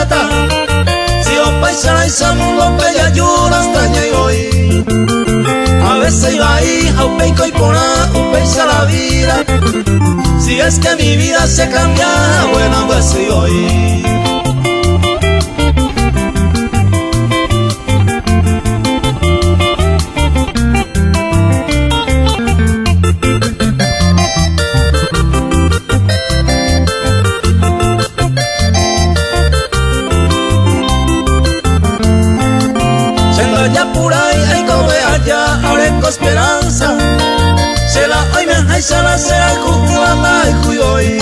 chata. Si os paisana y samulo pella yura extraña y hoy. A veces iba ahí, a un peico y pona, un peisa la vida. Si es que mi vida se cambia, bueno, pues soy hoy. Ya por ahí hay como allá, ahora con esperanza. Se la hoy me hay se la será juculama y cuyoy.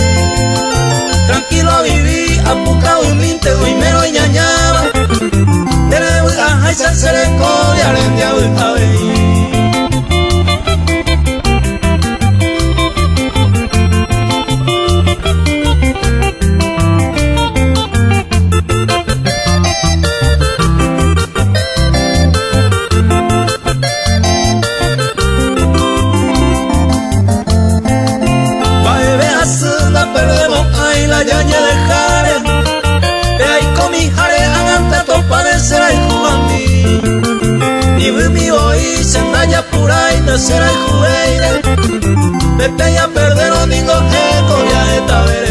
Tranquilo a vivir, a puca un linte, hoy mero y ñañaba. Dele voy a hay se le coge a rendia voy a ver. Perdemos ahí la yaña de jare. De ahí con mi jare hagan trato parecer ahí jugandí. Y mi hoy se andalla por ahí no será el jueire. Vete a perder o digo eco ya esta vez.